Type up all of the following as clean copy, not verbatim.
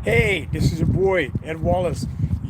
Hey, this is your boy, Ed Wallace,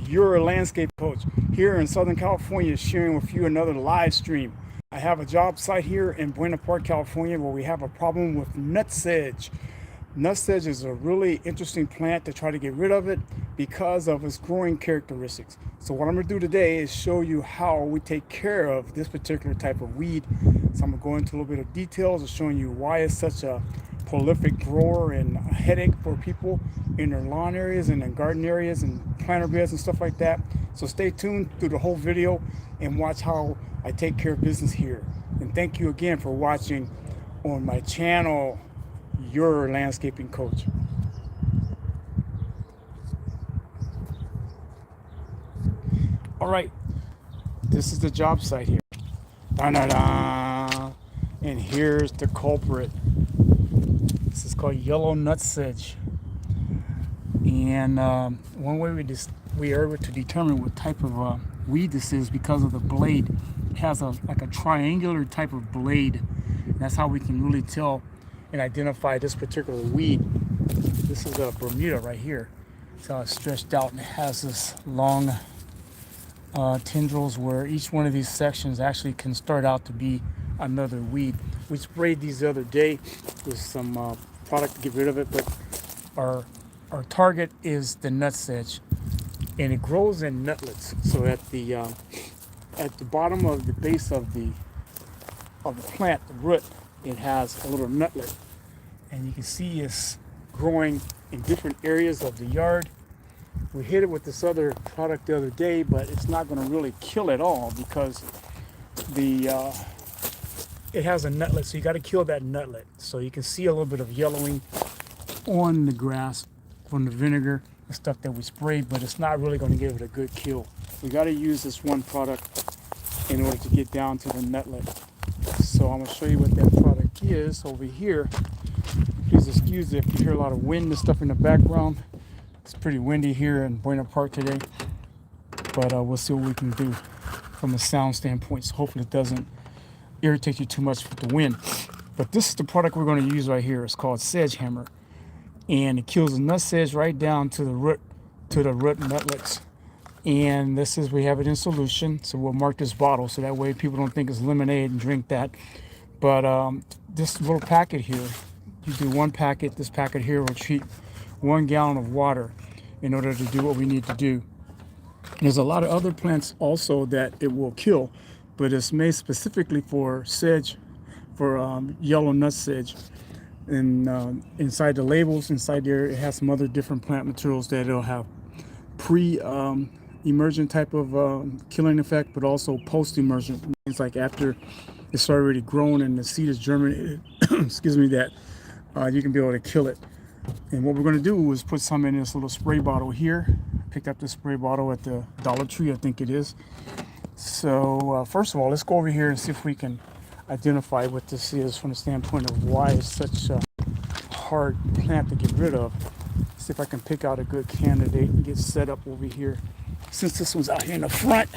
your landscape coach here in Southern California, sharing with you another live stream. I have a job site here in Buena Park, California, where we have a problem with nutsedge. Nutsedge is a really interesting plant to try to get rid of it because of its growing characteristics. So what I'm going to do today is show you how we take care of this particular type of weed. So I'm going to go into a little bit of details of showing you why it's such a prolific grower and a headache for people in their lawn areas and in garden areas and planter beds and stuff like that. So stay tuned through the whole video and watch how I take care of business here. And thank you again for watching on my channel, Your Landscaping Coach. All right, this is the job site here. Da-da-da. And here's the culprit. This is called yellow nutsedge. And one way we are able to determine what type of weed this is because of the blade. It has like a triangular type of blade. And that's how we can really tell and identify this particular weed. This is a Bermuda right here. It's how it's stretched out, and it has this long tendrils where each one of these sections actually can start out to be another weed. We sprayed these the other day with some product to get rid of it, but our target is the nutsedge, and it grows in nutlets. So at the bottom of the base of the plant, the root, it has a little nutlet, and you can see it's growing in different areas of the yard. We hit it with this other product the other day, but it's not going to really kill it all because it has a nutlet, so you got to kill that nutlet. So you can see a little bit of yellowing on the grass from the vinegar and stuff that we sprayed, but it's not really going to give it a good kill. We got to use this one product in order to get down to the nutlet. So I'm going to show you what that product is over here. Please excuse if you hear a lot of wind and stuff in the background. It's pretty windy here in Buena Park today, but we'll see what we can do from a sound standpoint. So hopefully it doesn't irritate you too much with the wind. But this is the product we're going to use right here. It's called Sedge Hammer, and it kills the nutsedge right down to the root nutlets. And this is, we have it in solution, so we'll mark this bottle so that way people don't think it's lemonade and drink that. But this little packet here, you do one packet. This packet here will treat 1 gallon of water in order to do what we need to do. There's a lot of other plants also that it will kill, but it's made specifically for sedge, for yellow nutsedge. And inside the labels, inside there, it has some other different plant materials that it'll have pre-emergent type of killing effect, but also post-emergent. It's like after it's already grown and the seed is germinated, excuse me, that you can be able to kill it. And what we're going to do is put some in this little spray bottle here. I picked up the spray bottle at the Dollar Tree, I think it is. So first of all, let's go over here and see if we can identify what this is from the standpoint of why it's such a hard plant to get rid of. See if I can pick out a good candidate and get set up over here. Since this one's out here in the front,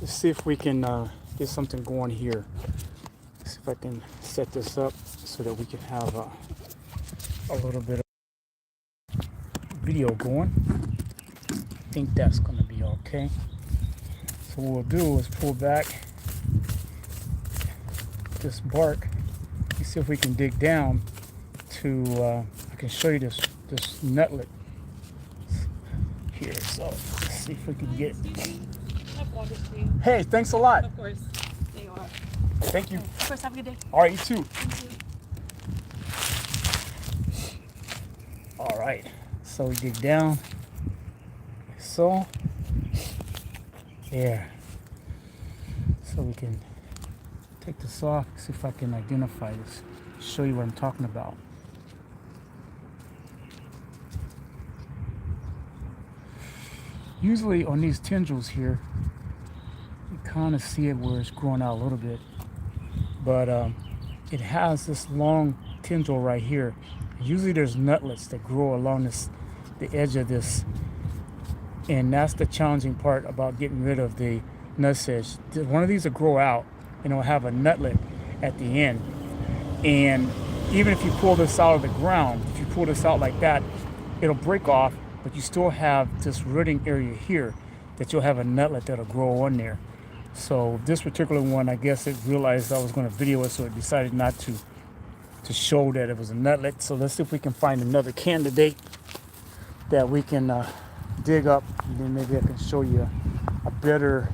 let's see if we can get something going here. See if I can set this up so that we can have a little bit of video going. I think that's going to be okay. So what we'll do is pull back this bark and see if we can dig down to I can show you this nutlet here. So let's see if we can get it. Hey, thanks a lot. Of course. There you are. Thank you. Of course, have a good day. All right, you too. Thank you. All right, so we dig down like so. There. So we can take this off, see if I can identify this, show you what I'm talking about. Usually on these tendrils here, you kind of see it where it's growing out a little bit, but it has this long tendril right here. Usually there's nutlets that grow along the edge of this, and that's the challenging part about getting rid of the nutsedge. One of these will grow out and it'll have a nutlet at the end, and even if you pull this out of the ground, if you pull this out like that, it'll break off, but you still have this rooting area here that you'll have a nutlet that'll grow on there. So this particular one, I guess it realized I was going to video it, so it decided not to show that it was a nutlet. So let's see if we can find another candidate that we can dig up, and then maybe I can show you a better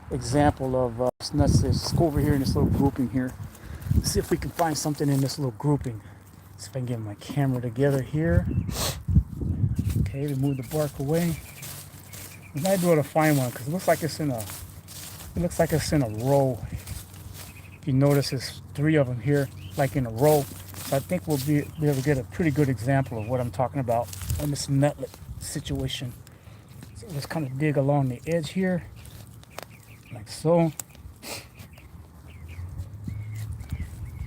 example of nuts. Let's go over here in this little grouping here. Let's see if we can find something in this little grouping. See if I can get my camera together here. Okay, remove the bark away. We might be able to find one because it looks like it's in a row. If you notice, there's 3 of them here, like in a row. So I think we'll be able to get a pretty good example of what I'm talking about on this nutlet situation. So let's kind of dig along the edge here, like so.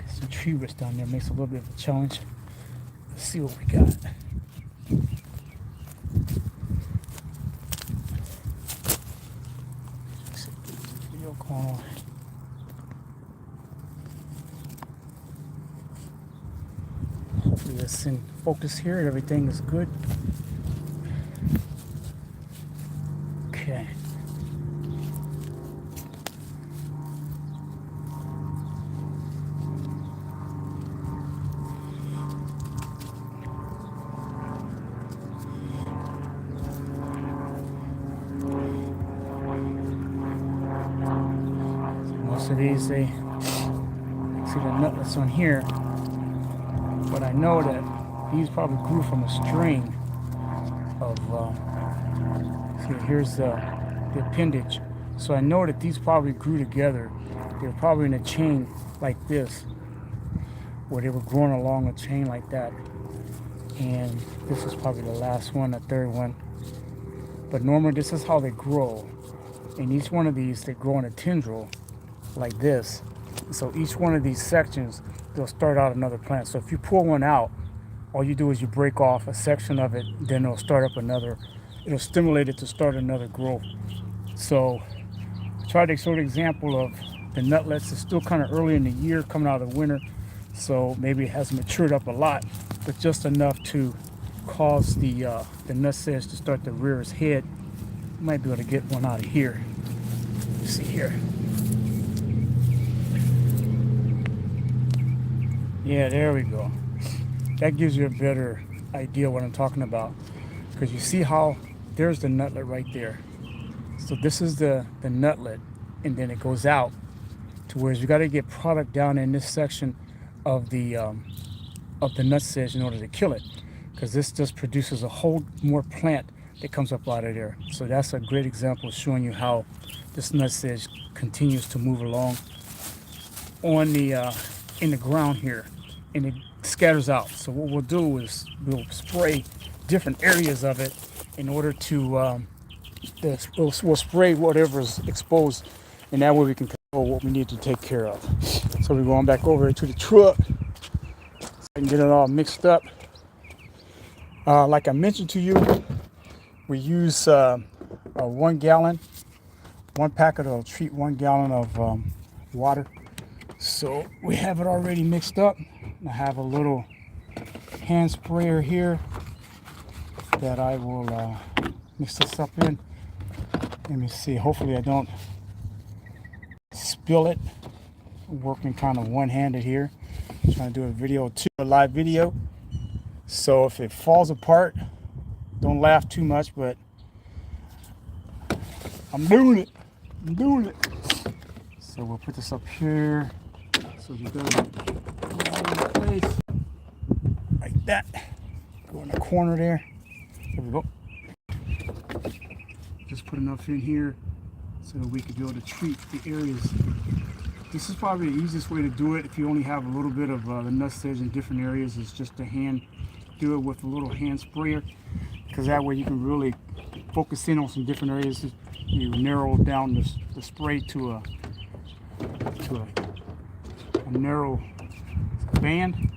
Some tree roots down there makes it a little bit of a challenge. Let's see what we got. Video going on. Hopefully it's in focus here and everything is good. Okay. Most of these, they see the nutlets on here, but I know that these probably grew from a string of see, here's the appendage, so I know that these probably grew together. They're probably in a chain like this, where they were growing along a chain like that, and this is probably the last one, the 3rd one. But normally this is how they grow. In each one of these, they grow in a tendril like this. So each one of these sections, they'll start out another plant. So if you pull one out, all you do is you break off a section of it, then it'll start up another. It'll stimulate it to start another growth. So I tried to show an example of the nutlets. It's still kind of early in the year, coming out of the winter, so maybe it hasn't matured up a lot, but just enough to cause the nutsedge to start to rear its head. Might be able to get one out of here. Let's see here. Yeah, there we go. That gives you a better idea what I'm talking about, because you see how there's the nutlet right there. So this is the nutlet, and then it goes out to where you got to get product down in this section of the nutsedge in order to kill it, because this just produces a whole more plant that comes up out of there. So that's a great example of showing you how this nutsedge continues to move along on the in the ground here, and it scatters out. So what we'll do is we'll spray different areas of it in order to we'll spray whatever's exposed, and that way we can control what we need to take care of. So we're going back over to the truck so I can get it all mixed up. Like I mentioned to you, we use a 1 gallon, 1 packet will treat 1 gallon of water. So we have it already mixed up. I have a little hand sprayer here that I will mix this up in. Let me see, hopefully I don't spill it. I'm working kind of one-handed here. I'm trying to do a video too, a live video. So if it falls apart, don't laugh too much, but I'm doing it. I'm doing it. So we'll put this up here. So you got it all in place like that. Go in the corner there. There we go. Just put enough in here so that we could be able to treat the areas. This is probably the easiest way to do it if you only have a little bit of the nutsedge in different areas. Is just to do it with a little hand sprayer, because that way you can really focus in on some different areas. You narrow down the spray to a narrow band.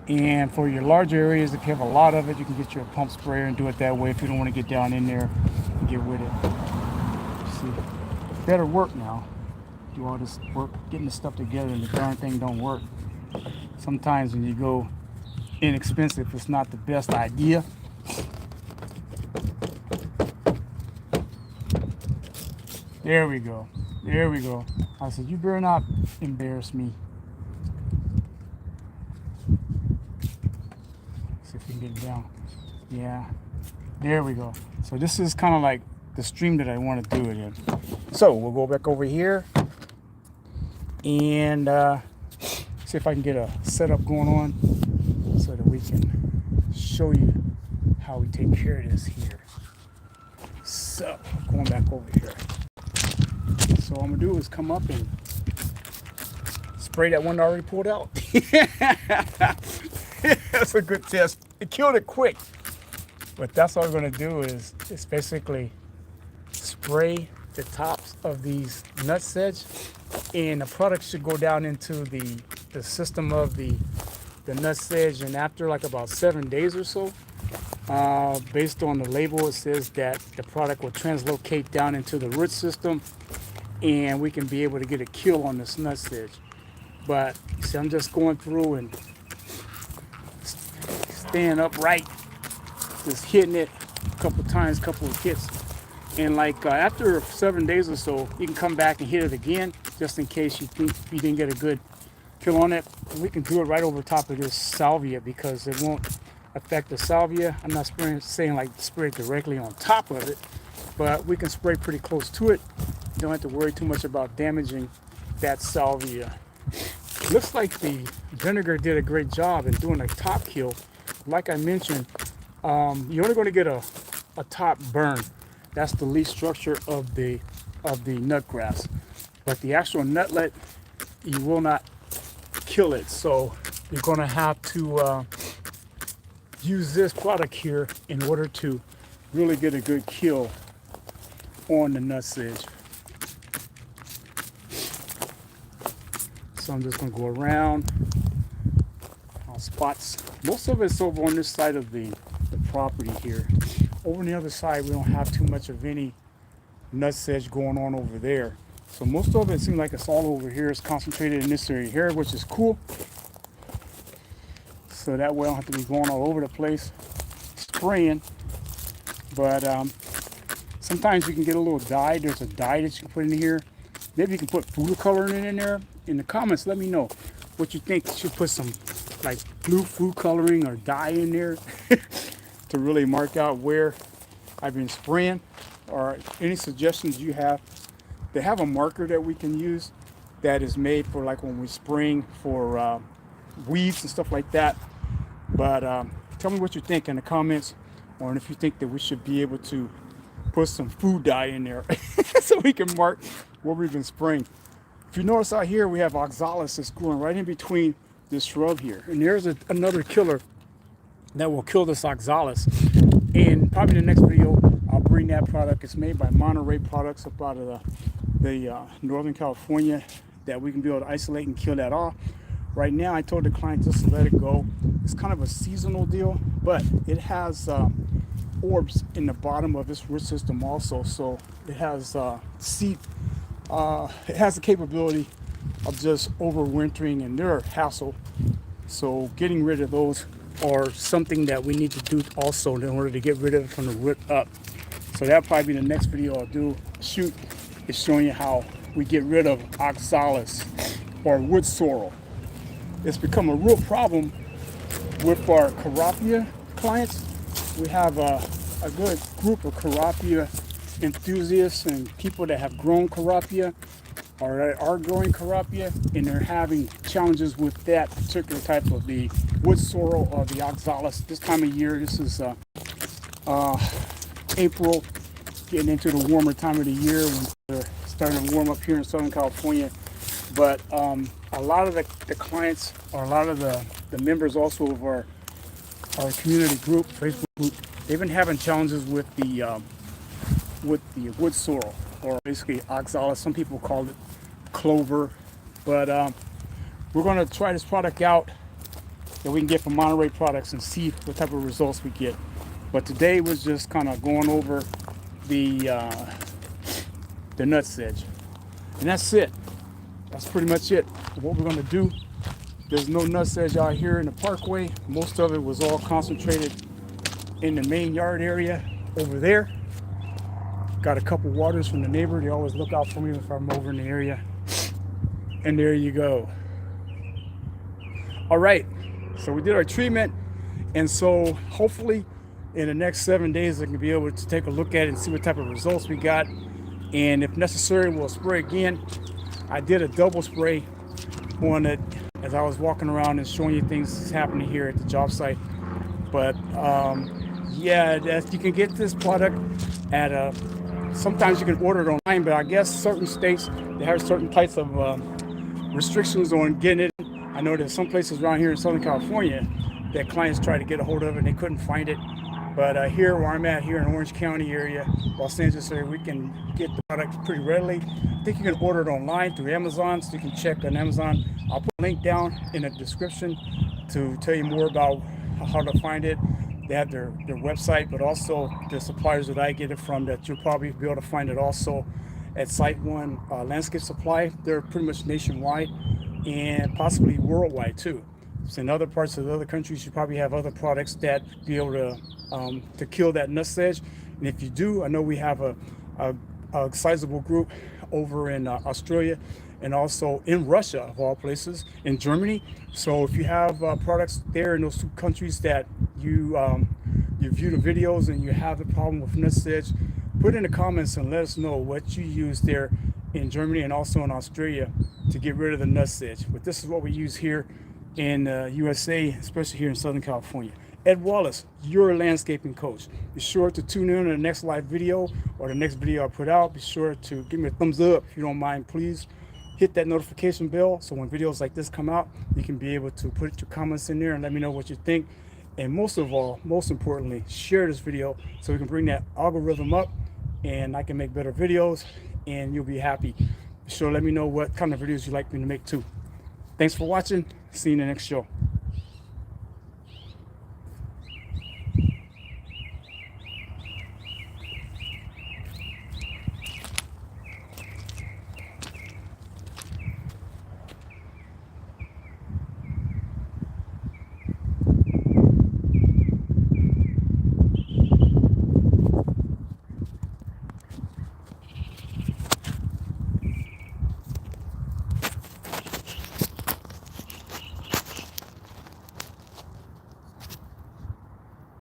And for your larger areas, if you have a lot of it, you can get your pump sprayer and do it that way if you don't want to get down in there and get with it. See, better work now. Do all this work getting the stuff together and the darn thing don't work. Sometimes when you go inexpensive. It's not the best idea. There we go. There we go. I said, you better not embarrass me. See if we can get it down. Yeah. There we go. So this is kind of like the stream that I want to do it in. So we'll go back over here and see if I can get a setup going on so that we can show you how we take care of this here. So going back over here. So what I'm gonna do is come up and spray that one already pulled out. That's a good test. It killed it quick. But that's what we're gonna do is basically spray the tops of these nutsedge, and the product should go down into the system of the nutsedge, and after like about 7 days or so, based on the label, it says that the product will translocate down into the root system, and we can be able to get a kill on this nutsedge. But see, I'm just going through and staying upright, just hitting it a couple times, couple of hits, and like after 7 days or so, you can come back and hit it again, just in case you think you didn't get a good kill on it. We can do it right over top of this salvia because it won't affect the salvia. I'm not saying like spray it directly on top of it, but we can spray pretty close to it. You don't have to worry too much about damaging that salvia. Looks like the vinegar did a great job in doing a top kill. Like I mentioned, you're only going to get a top burn. That's the leaf structure of the nut grass. But the actual nutlet, you will not kill it. So you're going to have to use this product here in order to really get a good kill on the nutsedge. So I'm just going to go around on spots. Most of it's over on this side of the property here. Over on the other side, we don't have too much of any nutsedge going on over there. So most of it seems like it's all over here. It's concentrated in this area here, which is cool. So that way I don't have to be going all over the place spraying. But sometimes you can get a little dye. There's a dye that you can put in here. Maybe you can put food coloring in there. In the comments, let me know what you think. You should put some like blue food coloring or dye in there to really mark out where I've been spraying, or any suggestions you have. They have a marker that we can use that is made for like when we're spraying for weeds and stuff like that. But tell me what you think in the comments, or if you think that we should be able to put some food dye in there so we can mark where we've been spraying. If you notice out here, we have oxalis that's growing right in between this shrub here. And there's another killer that will kill this oxalis. And probably in the next video, I'll bring that product. It's made by Monterey Products up out of the Northern California, that we can be able to isolate and kill that off. Right now, I told the client just to let it go. It's kind of a seasonal deal, but it has orbs in the bottom of this root system also. So it has seed. It has the capability of just overwintering, and they're a hassle. So getting rid of those are something that we need to do also in order to get rid of it from the root up. So that'll probably be the next video I'll do. Shoot, is showing you how we get rid of oxalis or wood sorrel. It's become a real problem with our Carapia clients. We have a good group of Carapia enthusiasts and people that have grown Carapia or are growing Carapia, and they're having challenges with that particular type of the wood sorrel or the oxalis this time of year. This is April, getting into the warmer time of the year when they're starting to warm up here in Southern California. But a lot of the clients, or a lot of the members also of our community group, Facebook group, they've been having challenges with the wood sorrel, or basically oxalis. Some people call it clover. But we're going to try this product out that we can get from Monterey Products and see what type of results we get. But today was just kind of going over the nutsedge, and that's it. That's pretty much it. What we're going to do There's no nutsedge out here in the parkway. Most of it was all concentrated in the main yard area over there. Got a couple waters from the neighbor. They always look out for me if I'm over in the area. And there you go. All right, so we did our treatment, and so hopefully in the next 7 days I can be able to take a look at it and see what type of results we got, and if necessary we'll spray again. I did a double spray on it as I was walking around and showing you things that's happening here at the job site. But yeah, you can get this product at sometimes you can order it online, but I guess certain states, they have certain types of restrictions on getting it. I know there's some places around here in Southern California that clients tried to get a hold of it and they couldn't find it. But here where I'm at, here in Orange County area, Los Angeles area, we can get the product pretty readily. I think you can order it online through Amazon, so you can check on Amazon. I'll put a link down in the description to tell you more about how to find it. They have their website, but also the suppliers that I get it from, that you'll probably be able to find it also at SiteOne Landscape Supply. They're pretty much nationwide and possibly worldwide too. So in other parts of the other countries, you probably have other products that be able to kill that nutsedge. And if you do, I know we have a sizable group over in Australia and also in Russia, of all places, in Germany. So if you have products there in those two countries that you view the videos and you have the problem with nutsedge, put in the comments and let us know what you use there in Germany and also in Australia to get rid of the nutsedge. But this is what we use here in USA, especially here in Southern California. Ed Wallace, your landscaping coach. Be sure to tune in to the next live video or the next video I put out. Be sure to give me a thumbs up if you don't mind, please. Hit that notification bell so when videos like this come out, you can be able to put your comments in there and let me know what you think. And most of all, most importantly, share this video so we can bring that algorithm up and I can make better videos and you'll be happy. Be sure to let me know what kind of videos you'd like me to make too. Thanks for watching. See you in the next show.